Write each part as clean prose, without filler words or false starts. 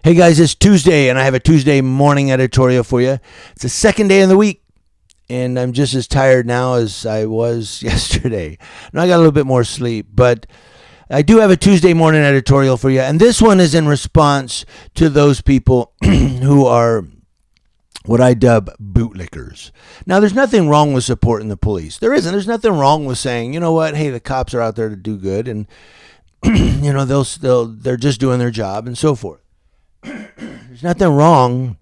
Hey guys, it's Tuesday, and I have a Tuesday morning editorial for you. It's the second day of the week, and I'm just as tired now as I was yesterday. Now I got a little bit more sleep, but I do have a Tuesday morning editorial for you, and this one is in response to those people who are what I dub bootlickers. Now, there's nothing wrong with supporting the police. There isn't. There's nothing wrong with saying, you know what, hey, the cops are out there to do good, and they're just doing their job and so forth. There's nothing wrong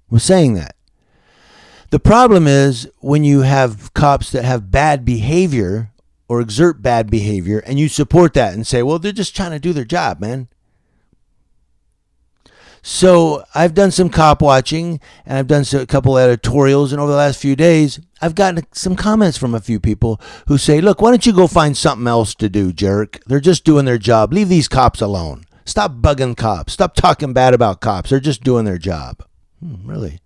with saying that. The problem is when you have cops that have bad behavior or exert bad behavior and you support that and say, well, they're just trying to do their job, man. So I've done some cop watching and I've done a couple editorials, and over the last few days, I've gotten some comments from a few people who say, look, why don't you go find something else to do, jerk? They're just doing their job. Leave these cops alone. Stop bugging cops. Stop talking bad about cops. They're just doing their job. Really?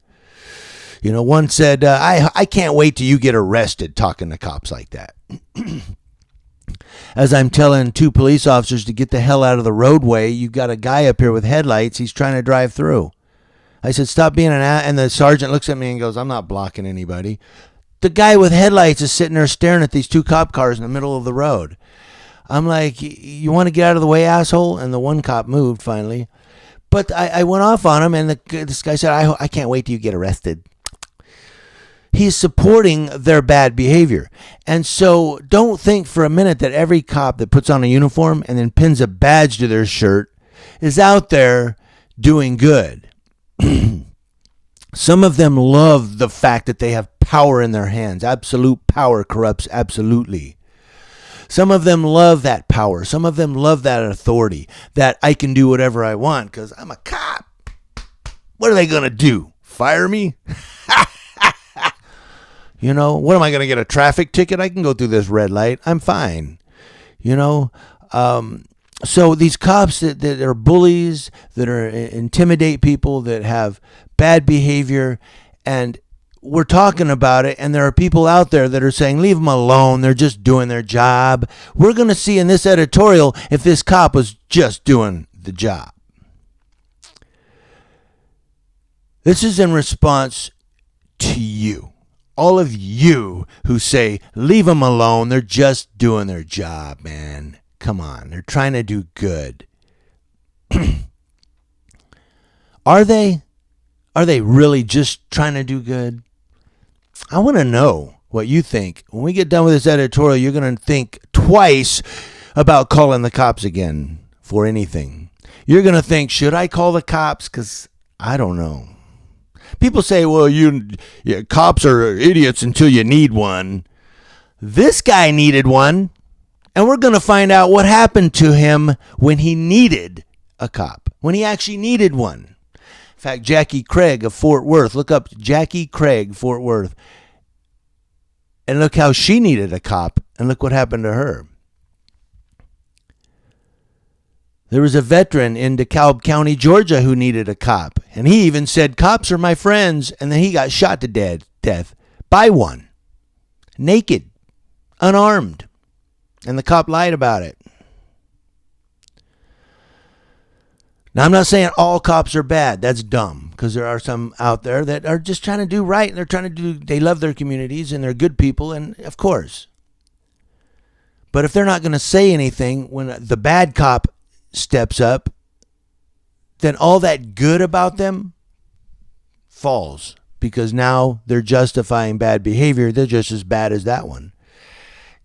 You know, one said, I can't wait till you get arrested talking to cops like that. As I'm telling two police officers to get the hell out of the roadway, you've got a guy up here with headlights. He's trying to drive through. I said, stop being an ass. And the sergeant looks at me and goes, I'm not blocking anybody. The guy with headlights is sitting there staring at these two cop cars in the middle of the road. I'm like, you want to get out of the way, asshole? And the one cop moved finally. But I went off on him, and this guy said, I can't wait till you get arrested. He's supporting their bad behavior. And so don't think for a minute that every cop that puts on a uniform and then pins a badge to their shirt is out there doing good. Some of them love the fact that they have power in their hands. Absolute power corrupts absolutely. Some of them love that power. Some of them love that authority, that I can do whatever I want because I'm a cop. What are they going to do? Fire me? You know, what am I going to get, a traffic ticket? I can go through this red light. I'm fine. You know, so these cops that are bullies, that are intimidate people, that have bad behavior, and we're talking about it, and there are people out there that are saying, leave them alone. They're just doing their job. We're going to see in this editorial if this cop was just doing the job. This is in response to you. All of you who say, leave them alone. They're just doing their job, man. Come on. They're trying to do good. Are they? Are they really just trying to do good? I want to know what you think. When we get done with this editorial, you're going to think twice about calling the cops again for anything. You're going to think, should I call the cops? Because I don't know. People say, well, cops are idiots until you need one. This guy needed one, and we're going to find out what happened to him when he needed a cop, when he actually needed one. In fact, Jacky Craig of Fort Worth, look up Jacky Craig, Fort Worth, and look how she needed a cop, and look what happened to her. There was a veteran in DeKalb County, Georgia, who needed a cop, and he even said, cops are my friends, and then he got shot to death by one, naked, unarmed, and the cop lied about it. Now, I'm not saying all cops are bad. That's dumb, because there are some out there that are just trying to do right, and they love their communities, and they're good people, and of course. But if they're not going to say anything when the bad cop steps up, then all that good about them falls, because now they're justifying bad behavior. They're just as bad as that one.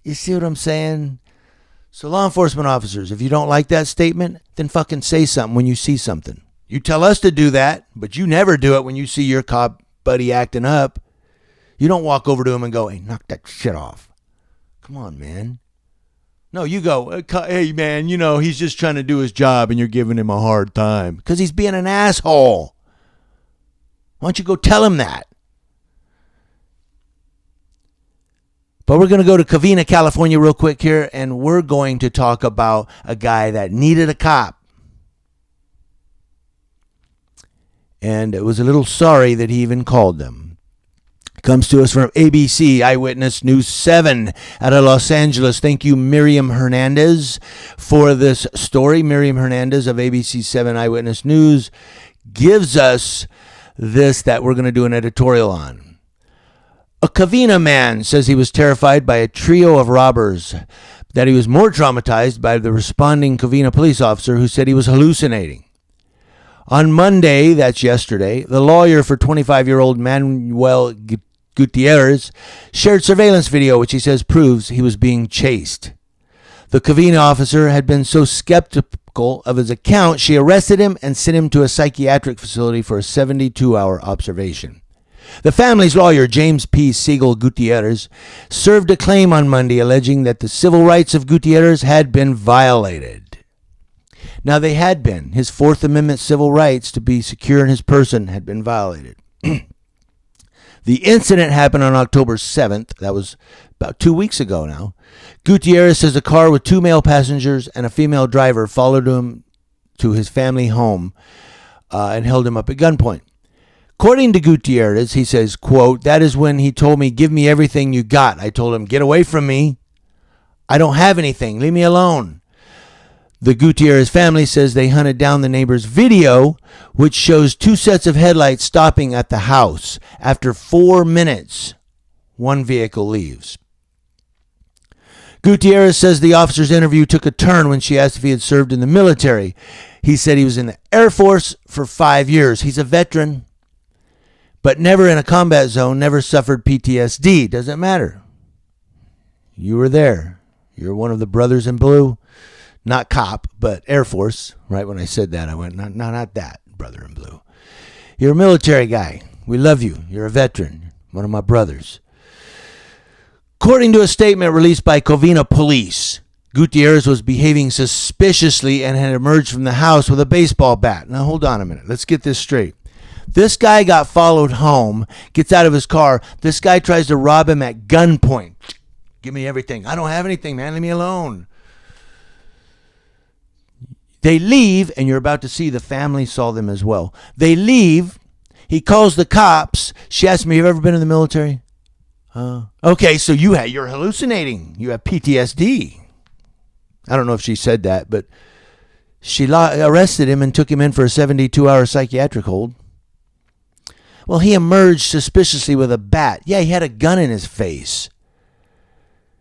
You see what I'm saying? So law enforcement officers, if you don't like that statement, then fucking say something when you see something. You tell us to do that, but you never do it when you see your cop buddy acting up. You don't walk over to him and go, hey, knock that shit off. Come on, man. No, you go, hey, man, he's just trying to do his job and you're giving him a hard time because he's being an asshole. Why don't you go tell him that? But we're going to go to Covina, California real quick here, and we're going to talk about a guy that needed a cop. And it was a little sorry that he even called them. Comes to us from ABC Eyewitness News 7 out of Los Angeles. Thank you, Miriam Hernandez, for this story. Miriam Hernandez of ABC 7 Eyewitness News gives us this that we're going to do an editorial on. A Covina man says he was terrified by a trio of robbers, that he was more traumatized by the responding Covina police officer who said he was hallucinating. On Monday, that's yesterday, the lawyer for 25-year-old Manuel Gutierrez shared surveillance video which he says proves he was being chased. The Covina officer had been so skeptical of his account, she arrested him and sent him to a psychiatric facility for a 72-hour observation. The family's lawyer, James P Segal Gutierrez, served a claim on Monday alleging that the civil rights of Gutierrez had been violated. Now, they had been. His Fourth Amendment civil rights to be secure in his person had been violated. The incident happened on October 7th. That was about 2 weeks ago now. Gutierrez says a car with two male passengers and a female driver followed him to his family home and held him up at gunpoint. According to Gutierrez, he says, quote, "That is when he told me, 'Give me everything you got.' I told him, 'Get away from me. I don't have anything. Leave me alone.'" The Gutierrez family says they hunted down the neighbor's video, which shows two sets of headlights stopping at the house. After 4 minutes, one vehicle leaves. Gutierrez says the officer's interview took a turn when she asked if he had served in the military. He said he was in the Air Force for 5 years. He's a veteran, but never in a combat zone, never suffered PTSD. Doesn't matter. You were there. You're one of the brothers in blue. Not cop, but Air Force. Right when I said that, I went, not that, brother in blue. You're a military guy. We love you. You're a veteran. One of my brothers. According to a statement released by Covina police, Gutierrez was behaving suspiciously and had emerged from the house with a baseball bat. Now, hold on a minute. Let's get this straight. This guy got followed home, gets out of his car. This guy tries to rob him at gunpoint. Give me everything. I don't have anything, man. Leave me alone. They leave, and you're about to see the family saw them as well. They leave. He calls the cops. She asks me, "Have you ever been in the military?" Okay, so you're hallucinating. You have PTSD. I don't know if she said that, but she arrested him and took him in for a 72-hour psychiatric hold. Well, he emerged suspiciously with a bat. Yeah, he had a gun in his face.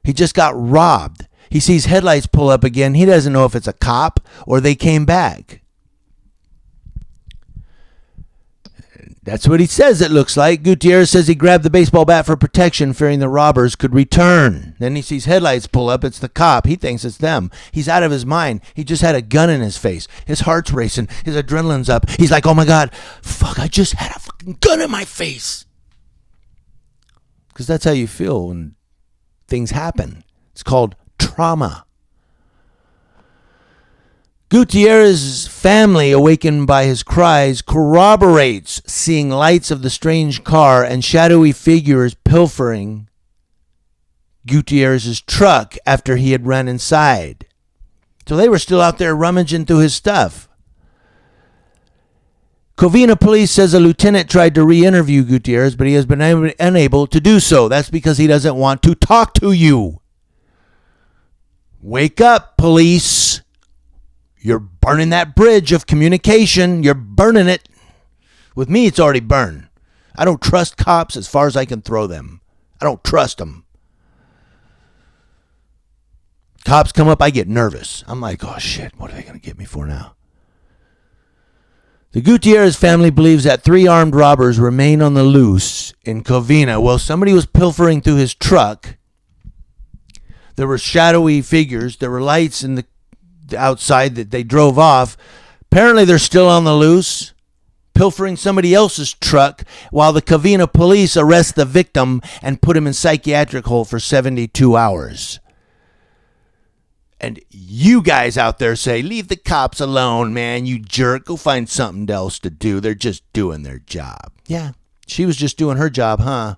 He just got robbed. He sees headlights pull up again. He doesn't know if it's a cop or they came back. That's what he says it looks like. Gutierrez says he grabbed the baseball bat for protection, fearing the robbers could return. Then he sees headlights pull up. It's the cop. He thinks it's them. He's out of his mind. He just had a gun in his face. His heart's racing. His adrenaline's up. He's like, "Oh my God, fuck, I just had a fucking gun in my face." Because that's how you feel when things happen. It's called trauma. Gutierrez's family, awakened by his cries, corroborates seeing lights of the strange car and shadowy figures pilfering Gutierrez's truck after he had run inside. So they were still out there rummaging through his stuff. Covina police says a lieutenant tried to re-interview Gutierrez, but he has been unable to do so. That's because he doesn't want to talk to you. Wake up, police. You're burning that bridge of communication. You're burning it. With me, it's already burned. I don't trust cops as far as I can throw them. I don't trust them. Cops come up, I get nervous. I'm like, oh shit, what are they going to get me for now? The Gutierrez family believes that 3 armed robbers remain on the loose in Covina. Well, somebody was pilfering through his truck. There were shadowy figures. There were lights in the outside that they drove off. Apparently, they're still on the loose, pilfering somebody else's truck while the Covina police arrest the victim and put him in psychiatric hold for 72 hours. And you guys out there say, "Leave the cops alone, man, you jerk. Go find something else to do. They're just doing their job." Yeah, she was just doing her job, huh?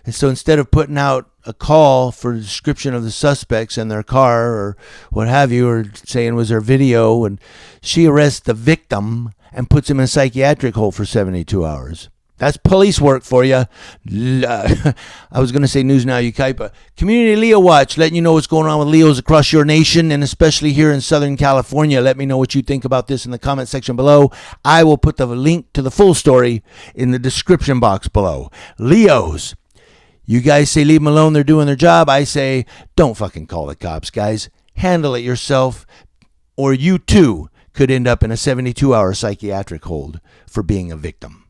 And so instead of putting out a call for a description of the suspects and their car or what have you, or saying was there video, and she arrests the victim and puts him in a psychiatric hold for 72 hours. That's police work for you. I was going to say News Now, Ukaipa. Community Leo Watch, letting you know what's going on with Leos across your nation and especially here in Southern California. Let me know what you think about this in the comment section below. I will put the link to the full story in the description box below. Leos, you guys say leave them alone. They're doing their job. I say don't fucking call the cops, guys. Handle it yourself, or you too could end up in a 72-hour psychiatric hold for being a victim.